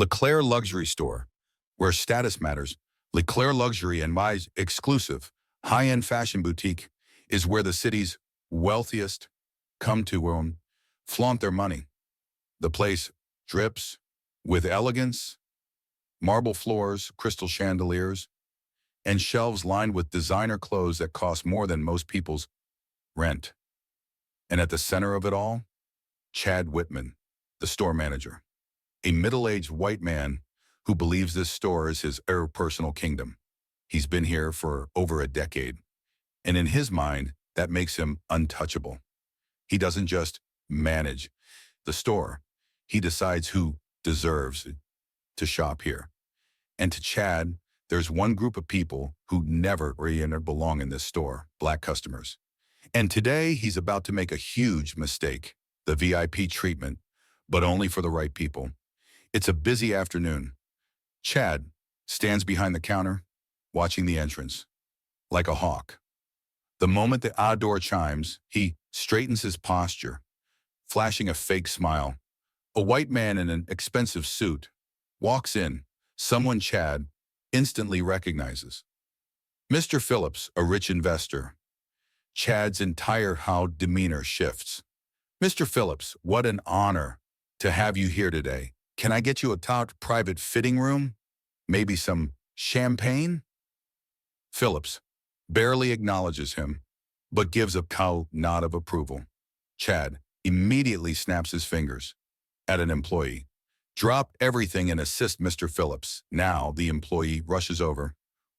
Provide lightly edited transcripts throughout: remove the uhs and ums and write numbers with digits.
LeClair Luxury Store, where status matters. LeClair Luxury and my exclusive high-end fashion boutique is where the city's wealthiest come to flaunt their money. The place drips with elegance, marble floors, crystal chandeliers, and shelves lined with designer clothes that cost more than most people's rent. And at the center of it all, Chad Whitman, the store manager, a middle-aged white man who believes this store is his personal kingdom. He's been here for over a decade, and in his mind, that makes him untouchable. He doesn't just manage the store. He decides who deserves to shop here. And to Chad, there's one group of people who never really belong in this store, Black customers. And today, he's about to make a huge mistake, the VIP treatment, but only for the right people. It's a busy afternoon. Chad stands behind the counter, watching the entrance, like a hawk. The moment the door chimes, he straightens his posture, flashing a fake smile. A white man in an expensive suit walks in, someone Chad instantly recognizes. Mr. Phillips, a rich investor. Chad's entire demeanor shifts. Mr. Phillips, what an honor to have you here today. Can I get you a top private fitting room? Maybe some champagne? Phillips barely acknowledges him, but gives a nod of approval. Chad immediately snaps his fingers at an employee. Drop everything and assist Mr. Phillips. Now the employee rushes over,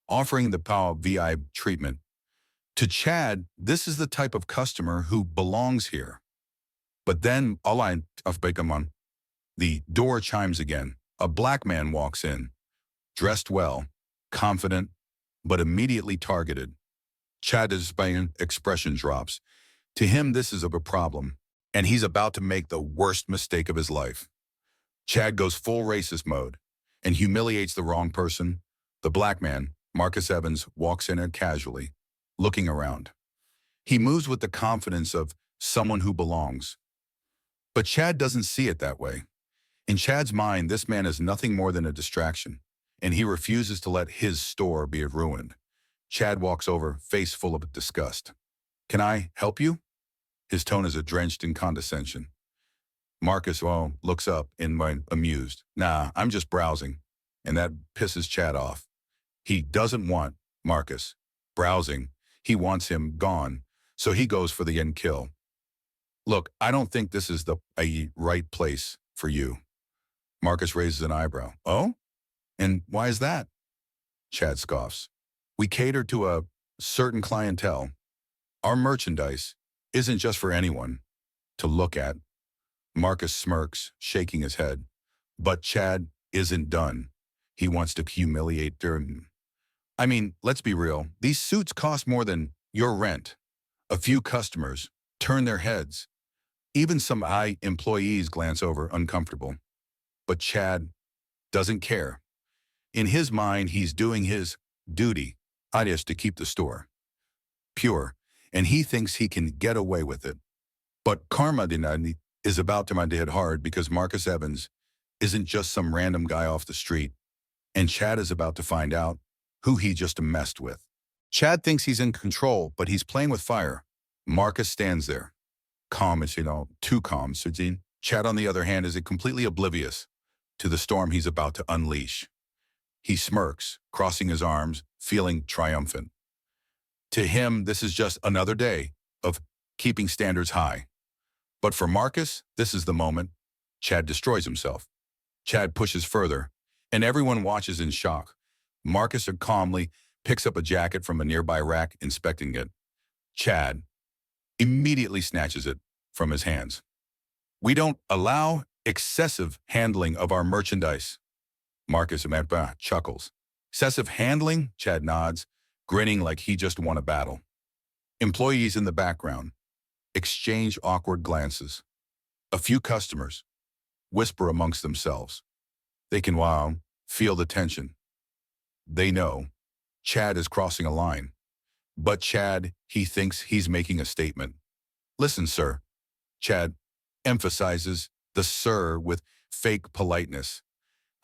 offering the VIP treatment. To Chad, this is the type of customer who belongs here. But then, the door chimes again. A black man walks in, dressed well, confident, but immediately targeted. Chad's expression drops. To him, this is a problem, and he's about to make the worst mistake of his life. Chad goes full racist mode and humiliates the wrong person. The black man, Marcus Evans, walks in casually, looking around. He moves with the confidence of someone who belongs. But Chad doesn't see it that way. In Chad's mind, this man is nothing more than a distraction, and he refuses to let his store be ruined. Chad walks over, face full of disgust. Can I help you? His tone is drenched in condescension. Marcus looks up amused. Nah, I'm just browsing. And that pisses Chad off. He doesn't want Marcus browsing. He wants him gone. So he goes for the end kill. Look, I don't think this is the right place for you. Marcus raises an eyebrow. Oh? And why is that? Chad scoffs. We cater to a certain clientele. Our merchandise isn't just for anyone to look at. Marcus smirks, shaking his head. But Chad isn't done. He wants to humiliate them. I mean, let's be real. These suits cost more than your rent. A few customers turn their heads. Even some employees glance over, uncomfortable. But Chad doesn't care. In his mind, he's doing his duty, just to keep the store pure, and he thinks he can get away with it. But karma is about to hit hard because Marcus Evans isn't just some random guy off the street, and Chad is about to find out who he just messed with. Chad thinks he's in control, but he's playing with fire. Marcus stands there, calm as too calm. Chad, on the other hand, is completely oblivious to the storm he's about to unleash. He smirks, crossing his arms, feeling triumphant. To him, this is just another day of keeping standards high. But for Marcus, this is the moment Chad destroys himself. Chad pushes further, and everyone watches in shock. Marcus calmly picks up a jacket from a nearby rack, inspecting it. Chad immediately snatches it from his hands. We don't allow excessive handling of our merchandise. Marcus chuckles. Excessive handling? Chad nods, grinning like he just won a battle. Employees in the background exchange awkward glances. A few customers whisper amongst themselves. They can feel the tension. They know Chad is crossing a line. But Chad, he thinks he's making a statement. Listen, sir. Chad emphasizes the sir with fake politeness.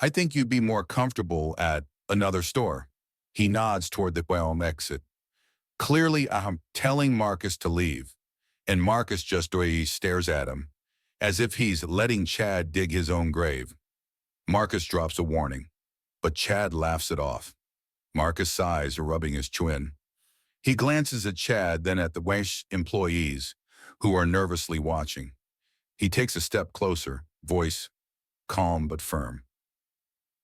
I think you'd be more comfortable at another store. He nods toward the exit. Clearly, I'm telling Marcus to leave, and Marcus just stares at him, as if he's letting Chad dig his own grave. Marcus drops a warning, but Chad laughs it off. Marcus sighs, rubbing his chin. He glances at Chad, then at the Wesh employees, who are nervously watching. He takes a step closer, voice calm but firm.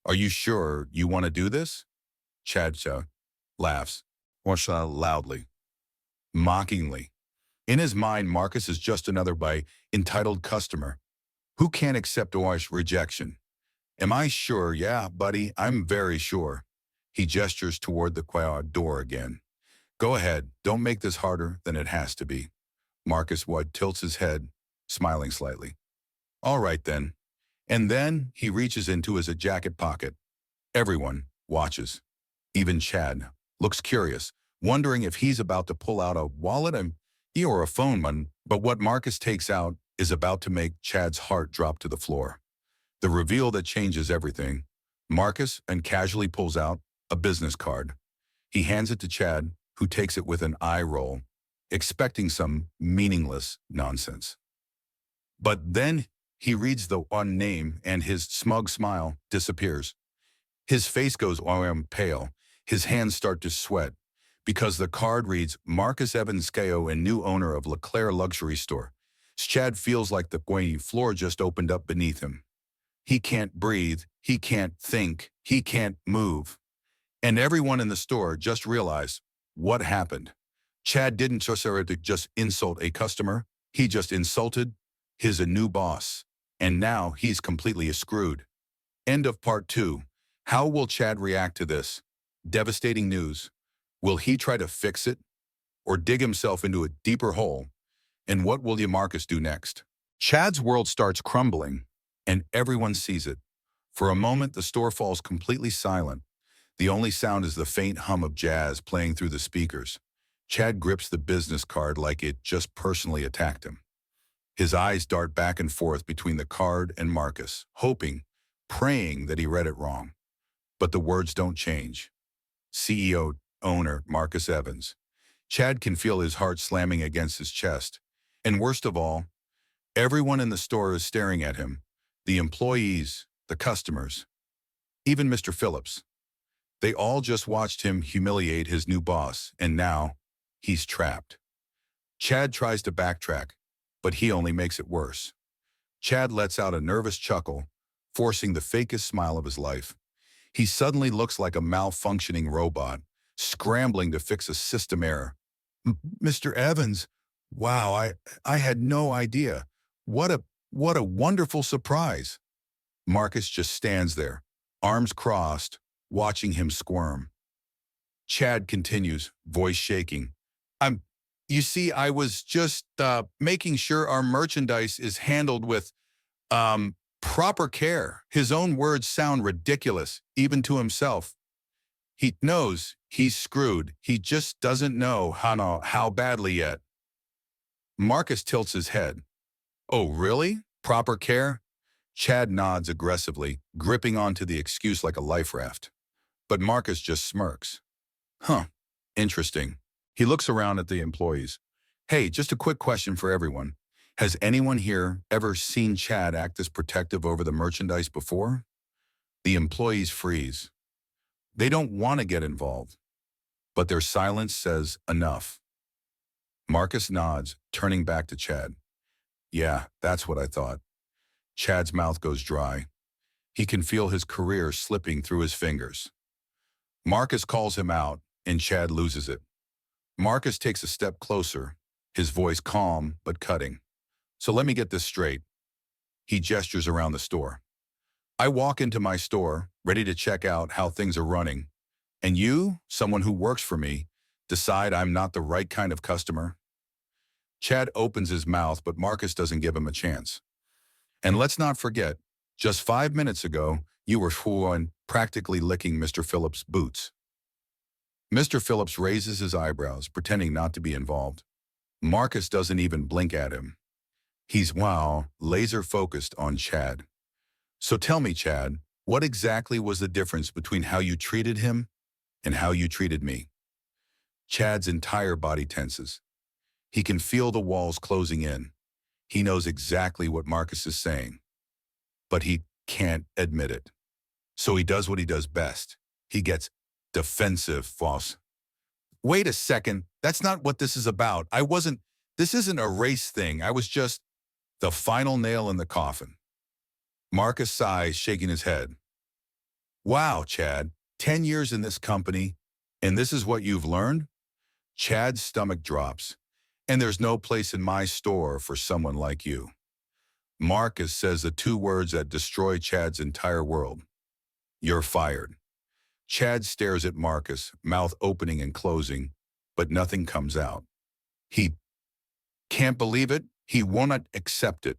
Are you sure you want to do this? Chad laughs, loudly, mockingly. In his mind, Marcus is just another entitled customer who can't accept Oish rejection. Am I sure? Yeah, buddy, I'm very sure. He gestures toward the quad door again. Go ahead, don't make this harder than it has to be. Marcus Wood tilts his head, smiling slightly. All right then. And then he reaches into his jacket pocket. Everyone watches. Even Chad looks curious, wondering if he's about to pull out a wallet or a phone, but what Marcus takes out is about to make Chad's heart drop to the floor. The reveal that changes everything. Marcus casually pulls out a business card. He hands it to Chad, who takes it with an eye roll, expecting some meaningless nonsense. But then he reads the one name and his smug smile disappears. His face goes pale. His hands start to sweat because the card reads Marcus Evans Kao and new owner of LeClair Luxury store. Chad feels like the floor just opened up beneath him. He can't breathe, he can't think, he can't move. And everyone in the store just realized what happened. Chad didn't just insult a customer, he just insulted his new boss. And now he's completely screwed. End of part 2. How will Chad react to this devastating news? Will he try to fix it or dig himself into a deeper hole? And what will Marcus do next? Chad's world starts crumbling, and everyone sees it. For a moment, the store falls completely silent. The only sound is the faint hum of jazz playing through the speakers. Chad grips the business card like it just personally attacked him. His eyes dart back and forth between the card and Marcus, hoping, praying that he read it wrong. But the words don't change. CEO, owner, Marcus Evans. Chad can feel his heart slamming against his chest. And worst of all, everyone in the store is staring at him. The employees, the customers, even Mr. Phillips. They all just watched him humiliate his new boss, and now he's trapped. Chad tries to backtrack, but he only makes it worse. Chad lets out a nervous chuckle, forcing the fakest smile of his life. He suddenly looks like a malfunctioning robot, scrambling to fix a system error. Mr. Evans, wow, I had no idea. What a wonderful surprise. Marcus just stands there, arms crossed, watching him squirm. Chad continues, voice shaking. You see, I was just making sure our merchandise is handled with proper care. His own words sound ridiculous, even to himself. He knows he's screwed. He just doesn't know how badly yet. Marcus tilts his head. Oh, really? Proper care? Chad nods aggressively, gripping onto the excuse like a life raft. But Marcus just smirks. Huh, interesting. He looks around at the employees. Hey, just a quick question for everyone. Has anyone here ever seen Chad act this protective over the merchandise before? The employees freeze. They don't want to get involved, but their silence says enough. Marcus nods, turning back to Chad. Yeah, that's what I thought. Chad's mouth goes dry. He can feel his career slipping through his fingers. Marcus calls him out, and Chad loses it. Marcus takes a step closer, his voice calm but cutting. So let me get this straight. He gestures around the store. I walk into my store, ready to check out how things are running, and you, someone who works for me, decide I'm not the right kind of customer? Chad opens his mouth, but Marcus doesn't give him a chance. And let's not forget, just 5 minutes ago, you were practically licking Mr. Phillips' boots. Mr. Phillips raises his eyebrows, pretending not to be involved. Marcus doesn't even blink at him. He's laser focused on Chad. So tell me, Chad, What exactly was the difference between how you treated him and how you treated me? Chad's entire body tenses. He can feel the walls closing in. He knows exactly what Marcus is saying, but he can't admit it. So he does what he does best. He gets defensive, boss. Wait a second. That's not what this is about. This isn't a race thing. I was just the final nail in the coffin. Marcus sighs, shaking his head. Wow, Chad, 10 years in this company, and this is what you've learned? Chad's stomach drops, and there's no place in my store for someone like you. Marcus says the two words that destroy Chad's entire world. You're fired. Chad stares at Marcus, mouth opening and closing, but nothing comes out. He can't believe it. He won't accept it.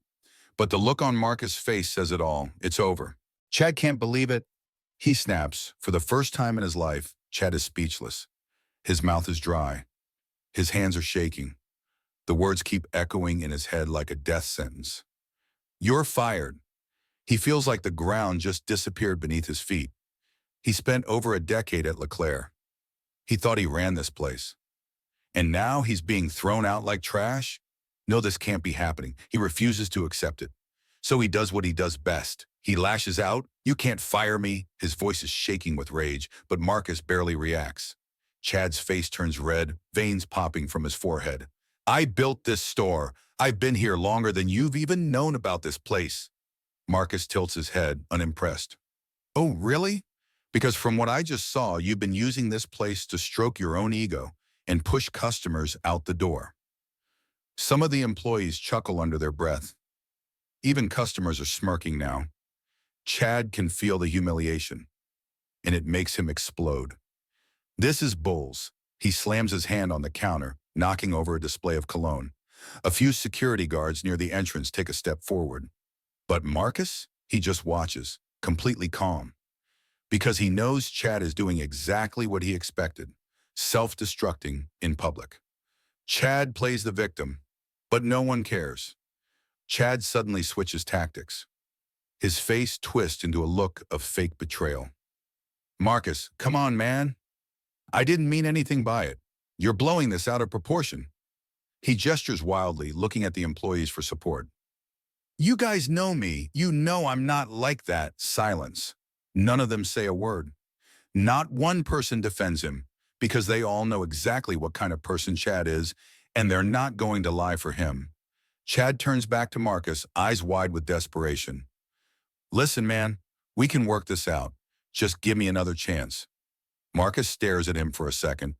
But the look on Marcus' face says it all. It's over. Chad can't believe it. He snaps. For the first time in his life, Chad is speechless. His mouth is dry. His hands are shaking. The words keep echoing in his head like a death sentence. You're fired. He feels like the ground just disappeared beneath his feet. He spent over a decade at LeClair. He thought he ran this place. And now he's being thrown out like trash? No, this can't be happening. He refuses to accept it. So he does what he does best. He lashes out. You can't fire me. His voice is shaking with rage, but Marcus barely reacts. Chad's face turns red, veins popping from his forehead. I built this store. I've been here longer than you've even known about this place. Marcus tilts his head, unimpressed. Oh, really? Because from what I just saw, you've been using this place to stroke your own ego and push customers out the door. Some of the employees chuckle under their breath. Even customers are smirking now. Chad can feel the humiliation, and it makes him explode. This is bulls. He slams his hand on the counter, knocking over a display of cologne. A few security guards near the entrance take a step forward. But Marcus, he just watches, completely calm. Because he knows Chad is doing exactly what he expected, self-destructing in public. Chad plays the victim, but no one cares. Chad suddenly switches tactics. His face twists into a look of fake betrayal. Marcus, come on, man. I didn't mean anything by it. You're blowing this out of proportion. He gestures wildly, looking at the employees for support. You guys know me. You know I'm not like that. Silence. None of them say a word. Not one person defends him, because they all know exactly what kind of person Chad is, and they're not going to lie for him. Chad turns back to Marcus, eyes wide with desperation. Listen, man, we can work this out. Just give me another chance. Marcus stares at him for a second,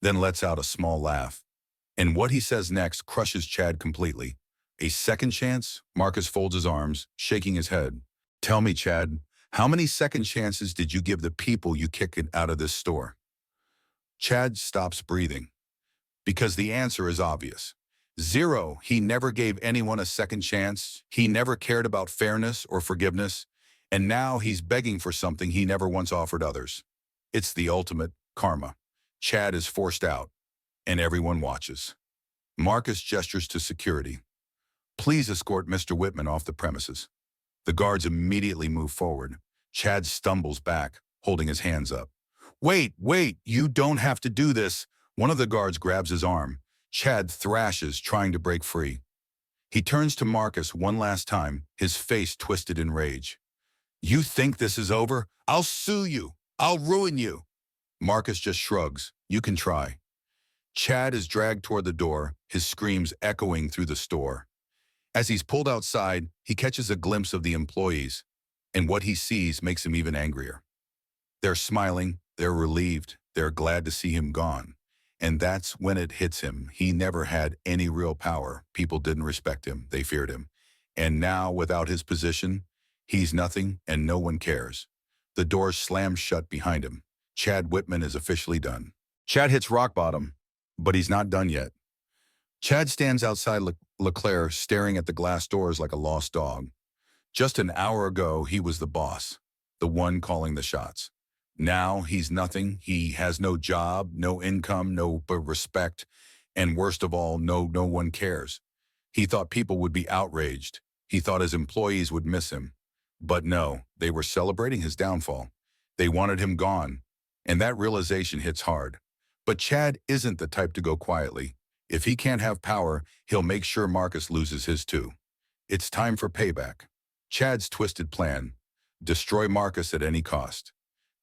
then lets out a small laugh. And what he says next crushes Chad completely. A second chance? Marcus folds his arms, shaking his head. Tell me, Chad, how many second chances did you give the people you kicked out of this store? Chad stops breathing. Because the answer is obvious. 0. He never gave anyone a second chance. He never cared about fairness or forgiveness. And now he's begging for something he never once offered others. It's the ultimate karma. Chad is forced out, and everyone watches. Marcus gestures to security. Please escort Mr. Whitman off the premises. The guards immediately move forward. Chad stumbles back, holding his hands up. Wait, you don't have to do this. One of the guards grabs his arm. Chad thrashes, trying to break free. He turns to Marcus one last time, his face twisted in rage. You think this is over? I'll sue you. I'll ruin you. Marcus just shrugs. You can try. Chad is dragged toward the door, his screams echoing through the store. As he's pulled outside, he catches a glimpse of the employees, and what he sees makes him even angrier. They're smiling, they're relieved, they're glad to see him gone. And that's when it hits him. He never had any real power. People didn't respect him, they feared him. And now, without his position, he's nothing and no one cares. The door slams shut behind him. Chad Whitman is officially done. Chad hits rock bottom, but he's not done yet. Chad stands outside LeClair, staring at the glass doors like a lost dog. Just an hour ago, he was the boss, the one calling the shots. Now he's nothing. He has no job, no income, no respect, and worst of all, no one cares. He thought people would be outraged. He thought his employees would miss him. But no, they were celebrating his downfall. They wanted him gone, and that realization hits hard. But Chad isn't the type to go quietly. If he can't have power, he'll make sure Marcus loses his too. It's time for payback. Chad's twisted plan: destroy Marcus at any cost.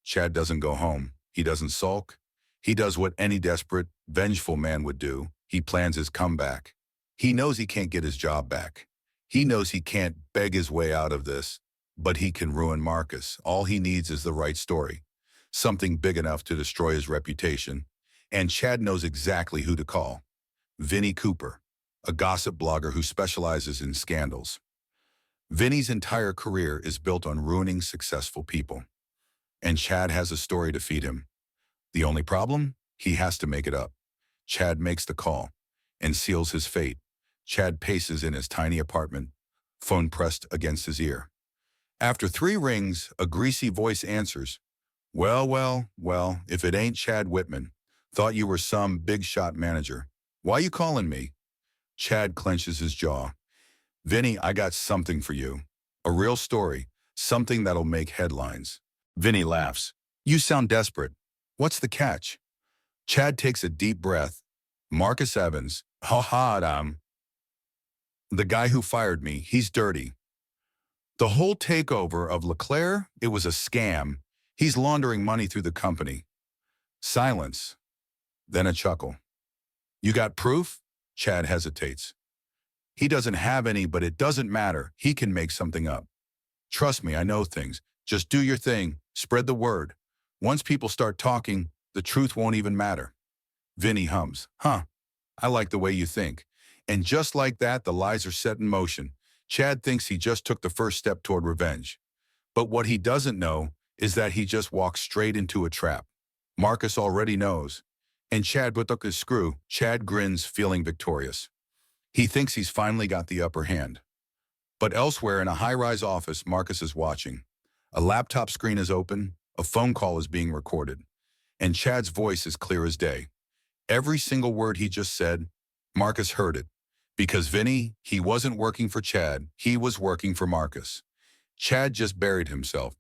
Chad doesn't go home. He doesn't sulk. He does what any desperate, vengeful man would do. He plans his comeback. He knows he can't get his job back. He knows he can't beg his way out of this, but he can ruin Marcus. All he needs is the right story, something big enough to destroy his reputation. And Chad knows exactly who to call: Vinnie Cooper, a gossip blogger who specializes in scandals. Vinnie's entire career is built on ruining successful people, and Chad has a story to feed him. The only problem? He has to make it up. Chad makes the call and seals his fate. Chad paces in his tiny apartment, phone pressed against his ear. After 3 rings, a greasy voice answers. Well, if it ain't Chad Whitman. Thought you were some big-shot manager. Why you calling me? Chad clenches his jaw. Vinnie, I got something for you. A real story, something that'll make headlines. Vinnie laughs. You sound desperate. What's the catch? Chad takes a deep breath. Marcus Evans. The guy who fired me, he's dirty. The whole takeover of LeClair, it was a scam. He's laundering money through the company. Silence. Then a chuckle. You got proof? Chad hesitates. He doesn't have any, but it doesn't matter. He can make something up. Trust me, I know things. Just do your thing. Spread the word. Once people start talking, the truth won't even matter. Vinnie hums. I like the way you think. And just like that, the lies are set in motion. Chad thinks he just took the first step toward revenge. But what he doesn't know is that he just walked straight into a trap. Marcus already knows. And Chad put up his screw. Chad grins, feeling victorious. He thinks he's finally got the upper hand. But elsewhere in a high-rise office, Marcus is watching. A laptop screen is open, a phone call is being recorded, and Chad's voice is clear as day. Every single word he just said, Marcus heard it. Because Vinnie, he wasn't working for Chad, he was working for Marcus. Chad just buried himself.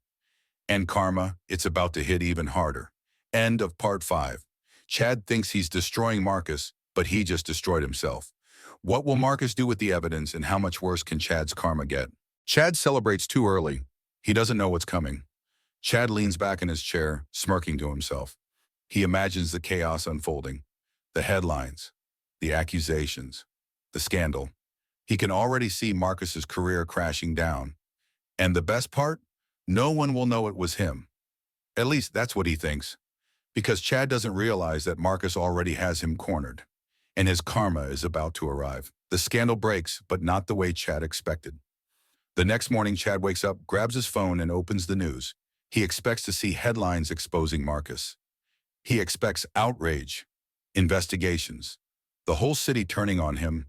And karma, it's about to hit even harder. End of part 5. Chad thinks he's destroying Marcus, but he just destroyed himself. What will Marcus do with the evidence, and how much worse can Chad's karma get? Chad celebrates too early. He doesn't know what's coming. Chad leans back in his chair, smirking to himself. He imagines the chaos unfolding. The headlines, the accusations, the scandal. He can already see Marcus's career crashing down. And the best part? No one will know it was him. At least that's what he thinks. Because Chad doesn't realize that Marcus already has him cornered. And his karma is about to arrive. The scandal breaks, but not the way Chad expected. The next morning, Chad wakes up, grabs his phone, and opens the news. He expects to see headlines exposing Marcus. He expects outrage, investigations, the whole city turning on him.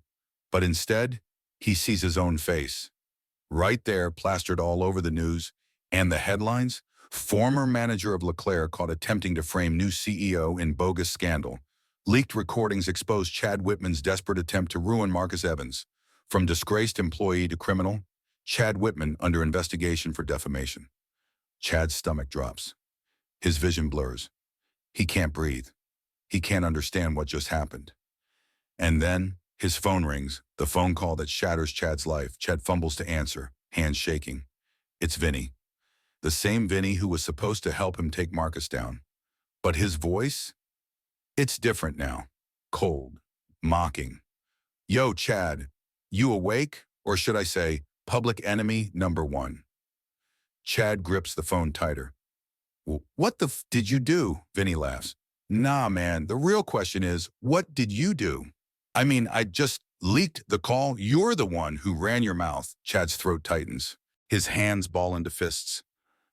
But instead, he sees his own face. Right there, plastered all over the news. And the headlines? Former manager of LeClair caught attempting to frame new CEO in bogus scandal. Leaked recordings expose Chad Whitman's desperate attempt to ruin Marcus Evans. From disgraced employee to criminal, Chad Whitman under investigation for defamation. Chad's stomach drops. His vision blurs. He can't breathe. He can't understand what just happened. And then, his phone rings, the phone call that shatters Chad's life. Chad fumbles to answer, hands shaking. It's Vinnie. The same Vinnie who was supposed to help him take Marcus down. But his voice? It's different now. Cold. Mocking. Yo, Chad, you awake? Or should I say, public enemy number 1. Chad grips the phone tighter. What the f did you do? Vinnie laughs. Nah, man, the real question is, what did you do? I mean, I just leaked the call. You're the one who ran your mouth. Chad's throat tightens. His hands ball into fists.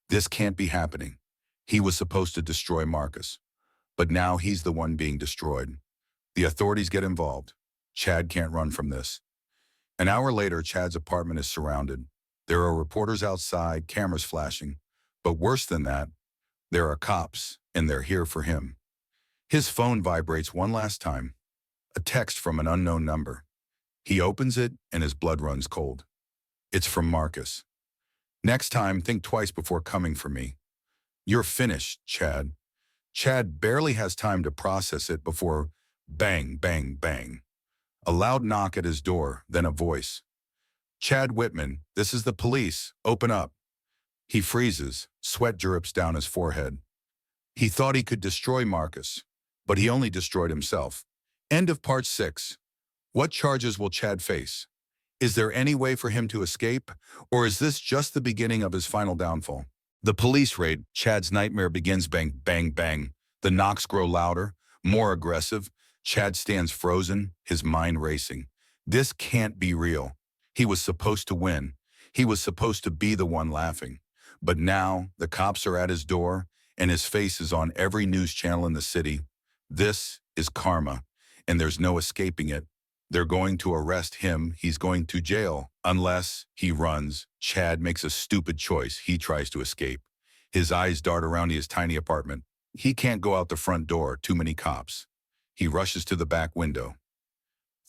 This can't be happening. He was supposed to destroy Marcus. But now he's the one being destroyed. The authorities get involved. Chad can't run from this. An hour later, Chad's apartment is surrounded. There are reporters outside, cameras flashing. But worse than that, there are cops, and they're here for him. His phone vibrates one last time. A text from an unknown number. He opens it, and his blood runs cold. It's from Marcus. Next time, think twice before coming for me. You're finished, Chad. Chad barely has time to process it before bang, bang, bang. A loud knock at his door, then a voice. Chad Whitman, this is the police. Open up. He freezes, sweat drips down his forehead. He thought he could destroy Marcus, but he only destroyed himself. End of part 6. What charges will Chad face? Is there any way for him to escape, or is this just the beginning of his final downfall? The police raid, Chad's nightmare begins. Bang, bang, bang. The knocks grow louder, more aggressive. Chad stands frozen, his mind racing. This can't be real. He was supposed to win. He was supposed to be the one laughing. But now, the cops are at his door, and his face is on every news channel in the city. This is karma, and there's no escaping it. They're going to arrest him. He's going to jail. Unless he runs. Chad makes a stupid choice. He tries to escape. His eyes dart around his tiny apartment. He can't go out the front door. Too many cops. He rushes to the back window.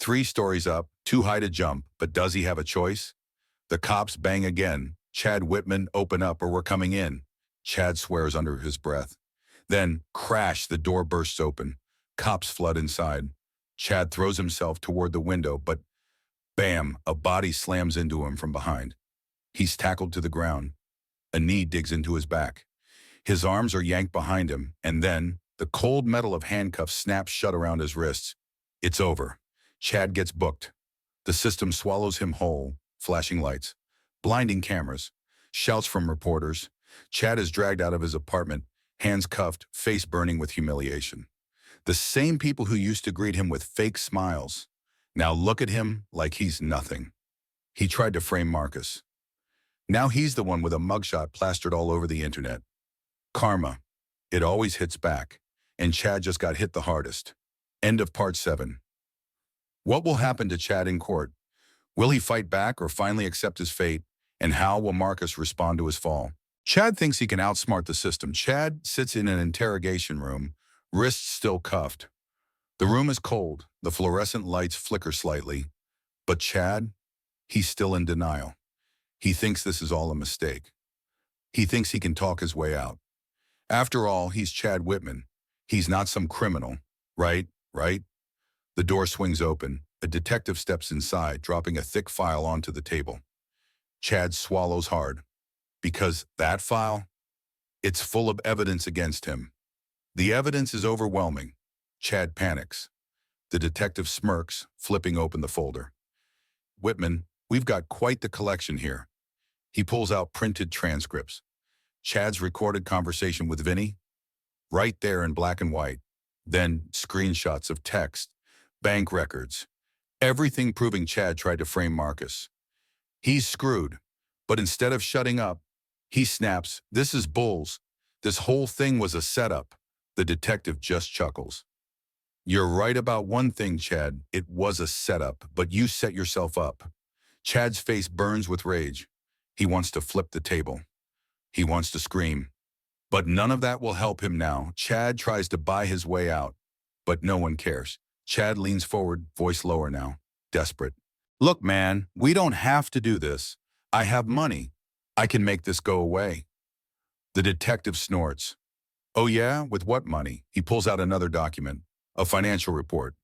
3 stories up, too high to jump, but does he have a choice? The cops bang again. Chad Whitman, open up or we're coming in. Chad swears under his breath. Then, crash, the door bursts open. Cops flood inside. Chad throws himself toward the window, but bam, a body slams into him from behind. He's tackled to the ground. A knee digs into his back. His arms are yanked behind him, and then the cold metal of handcuffs snaps shut around his wrists. It's over. Chad gets booked. The system swallows him whole. Flashing lights, blinding cameras, shouts from reporters. Chad is dragged out of his apartment, hands cuffed, face burning with humiliation. The same people who used to greet him with fake smiles now look at him like he's nothing. He tried to frame Marcus. Now he's the one with a mugshot plastered all over the internet. Karma. It always hits back, and Chad just got hit the hardest. End of part 7. What will happen to Chad in court? Will he fight back or finally accept his fate? And how will Marcus respond to his fall? Chad thinks he can outsmart the system. Chad sits in an interrogation room, wrists still cuffed. The room is cold. The fluorescent lights flicker slightly. But Chad, he's still in denial. He thinks this is all a mistake. He thinks he can talk his way out. After all, he's Chad Whitman. He's not some criminal. Right? The door swings open. A detective steps inside, dropping a thick file onto the table. Chad swallows hard. Because that file, it's full of evidence against him. The evidence is overwhelming. Chad panics. The detective smirks, flipping open the folder. Whitman, we've got quite the collection here. He pulls out printed transcripts. Chad's recorded conversation with Vinny, right there in black and white. Then screenshots of text, bank records, everything proving Chad tried to frame Marcus. He's screwed, but instead of shutting up, he snaps, "This is bulls. This whole thing was a setup." The detective just chuckles. "You're right about one thing, Chad. It was a setup, but you set yourself up." Chad's face burns with rage. He wants to flip the table. He wants to scream. But none of that will help him now. Chad tries to buy his way out, but no one cares. Chad leans forward, voice lower now, desperate. "Look, man, we don't have to do this. I have money. I can make this go away." The detective snorts. "Oh yeah? With what money?" He pulls out another document, a financial report.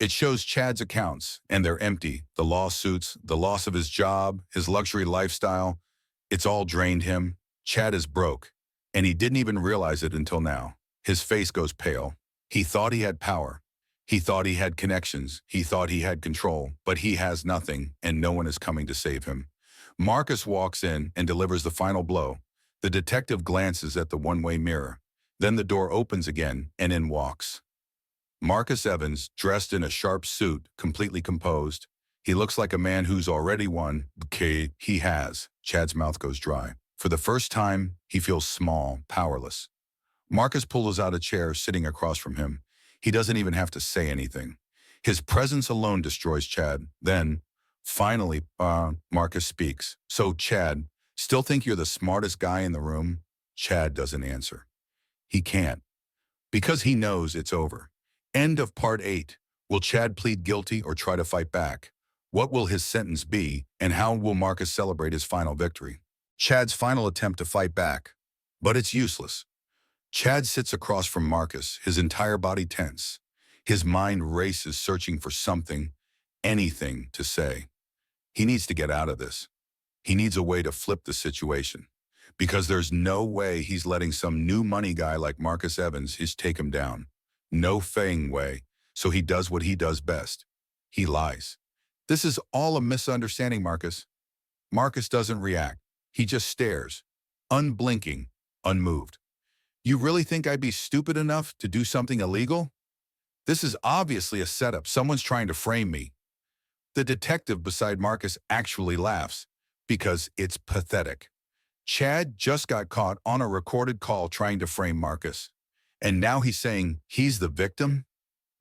It shows Chad's accounts, and they're empty. The lawsuits, the loss of his job, his luxury lifestyle, it's all drained him. Chad is broke, and he didn't even realize it until now. His face goes pale. He thought he had power. He thought he had connections. He thought he had control, but he has nothing, and no one is coming to save him. Marcus walks in and delivers the final blow. The detective glances at the one-way mirror. Then the door opens again, and in walks Marcus Evans, dressed in a sharp suit, completely composed. He looks like a man who's already won. Okay, he has. Chad's mouth goes dry. For the first time, he feels small, powerless. Marcus pulls out a chair sitting across from him. He doesn't even have to say anything. His presence alone destroys Chad. Then, finally, Marcus speaks. "So, Chad, still think you're the smartest guy in the room?" Chad doesn't answer. He can't. Because he knows it's over. End of part 8. Will Chad plead guilty or try to fight back? What will his sentence be, and how will Marcus celebrate his final victory? Chad's final attempt to fight back, but it's useless. Chad sits across from Marcus, his entire body tense. His mind races searching for something, anything to say. He needs to get out of this. He needs a way to flip the situation. Because there's no way he's letting some new money guy like Marcus Evans just take him down. No fang way. So he does what he does best. He lies. This is all a misunderstanding, Marcus. Marcus doesn't react. He just stares, unblinking, unmoved. You really think I'd be stupid enough to do something illegal? This is obviously a setup. Someone's trying to frame me. The detective beside Marcus actually laughs because it's pathetic. Chad just got caught on a recorded call trying to frame Marcus. And now he's saying he's the victim?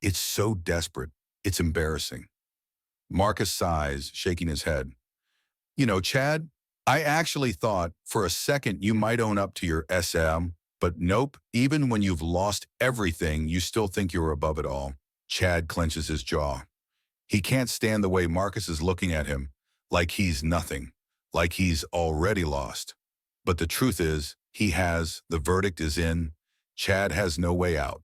It's so desperate. It's embarrassing. Marcus sighs, shaking his head. You know, Chad, I actually thought for a second you might own up to your SM, but nope, even when you've lost everything, you still think you're above it all. Chad clenches his jaw. He can't stand the way Marcus is looking at him, like he's nothing, like he's already lost. But the truth is, he has, the verdict is in. Chad has no way out.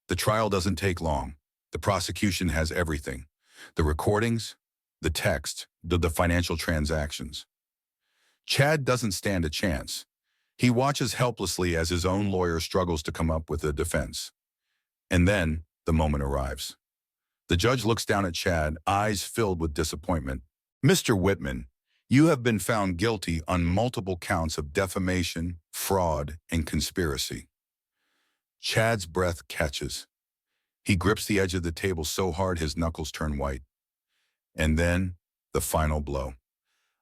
The trial doesn't take long. The prosecution has everything. The recordings, the text, the financial transactions. Chad doesn't stand a chance. He watches helplessly as his own lawyer struggles to come up with a defense. And then the moment arrives. The judge looks down at Chad, eyes filled with disappointment. Mr. Whitman, you have been found guilty on multiple counts of defamation, fraud, and conspiracy. Chad's breath catches. He grips the edge of the table so hard his knuckles turn white. And then, the final blow.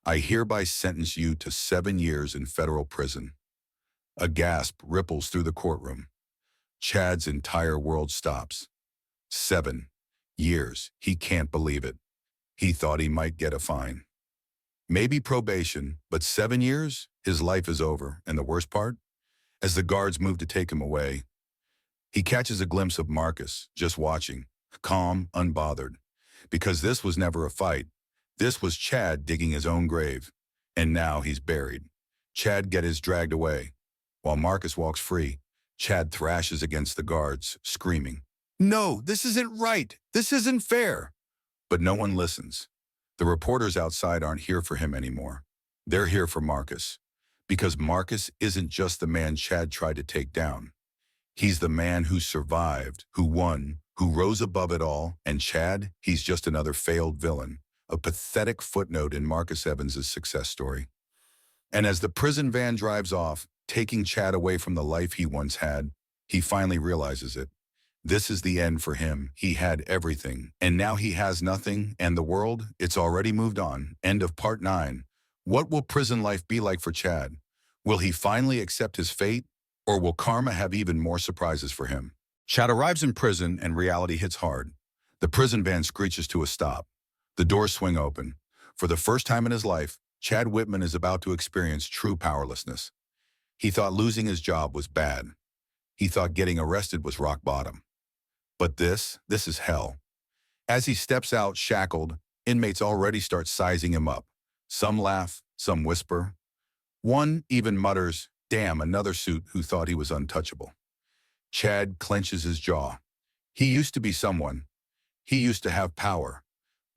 I hereby sentence you to 7 years in federal prison. A gasp ripples through the courtroom. Chad's entire world stops. 7 years. He can't believe it. He thought he might get a fine. Maybe probation, but 7 years? His life is over. And the worst part? As the guards move to take him away, he catches a glimpse of Marcus, just watching, calm, unbothered. Because this was never a fight. This was Chad digging his own grave. And now he's buried. Chad is dragged away. While Marcus walks free, Chad thrashes against the guards, screaming, "No, this isn't right. This isn't fair." But no one listens. The reporters outside aren't here for him anymore. They're here for Marcus. Because Marcus isn't just the man Chad tried to take down. He's the man who survived, who won, who rose above it all, and Chad, he's just another failed villain, a pathetic footnote in Marcus Evans' success story. And as the prison van drives off, taking Chad away from the life he once had, he finally realizes it. This is the end for him. He had everything, and now he has nothing, and the world, it's already moved on. End of part 9. What will prison life be like for Chad? Will he finally accept his fate, or will karma have even more surprises for him? Chad arrives in prison, and reality hits hard. The prison van screeches to a stop. The doors swing open. For the first time in his life, Chad Whitman is about to experience true powerlessness. He thought losing his job was bad. He thought getting arrested was rock bottom. But this is hell. As he steps out shackled, inmates already start sizing him up. Some laugh, some whisper. One even mutters, "Damn, another suit who thought he was untouchable." Chad clenches his jaw. He used to be someone. He used to have power.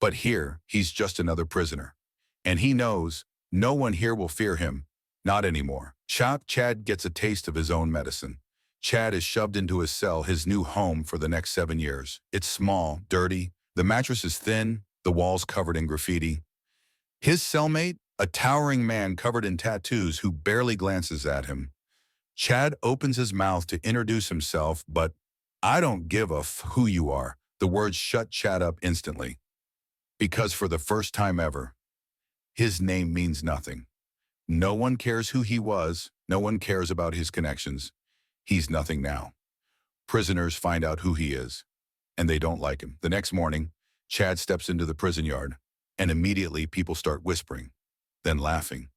But here, he's just another prisoner. And he knows no one here will fear him. Not anymore. Chad gets a taste of his own medicine. Chad is shoved into his cell, his new home for the next 7 years. It's small, dirty. The mattress is thin, the walls covered in graffiti. His cellmate, a towering man covered in tattoos who barely glances at him. Chad opens his mouth to introduce himself, but "I don't give a who you are." The words shut Chad up instantly. Because for the first time ever, his name means nothing. No one cares who he was. No one cares about his connections. He's nothing now. Prisoners find out who he is, and they don't like him. The next morning, Chad steps into the prison yard, and immediately people start whispering, then laughing.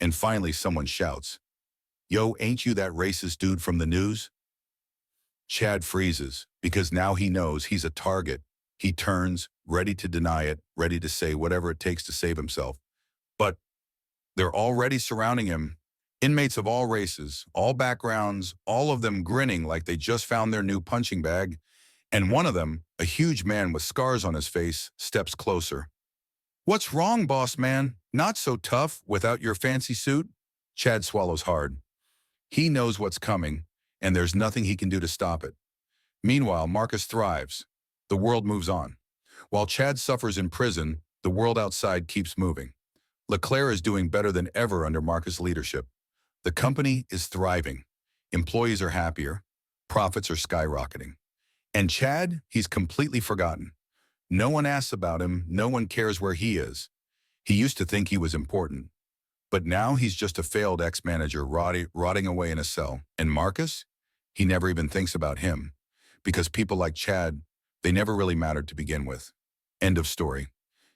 And finally someone shouts, "Yo, ain't you that racist dude from the news?" Chad freezes, because now he knows he's a target. He turns, ready to deny it, ready to say whatever it takes to save himself. But They're already surrounding him. Inmates of all races, all backgrounds, all of them grinning like they just found their new punching bag. And one of them, a huge man with scars on his face, steps closer. "What's wrong, boss man? Not so tough without your fancy suit?" Chad swallows hard. He knows what's coming, and there's nothing he can do to stop it. Meanwhile, Marcus thrives. The world moves on. While Chad suffers in prison, the world outside keeps moving. LeClair is doing better than ever under Marcus' leadership. The company is thriving. Employees are happier. Profits are skyrocketing. And Chad, he's completely forgotten. No one asks about him. No one cares where he is. He used to think he was important. But now he's just a failed ex-manager rotting away in a cell. And Marcus? He never even thinks about him. Because people like Chad, they never really mattered to begin with. End of story.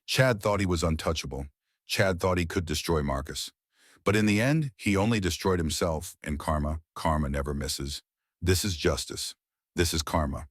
Chad thought he was untouchable. Chad thought he could destroy Marcus. But in the end, he only destroyed himself, and karma never misses. This is justice. This is karma.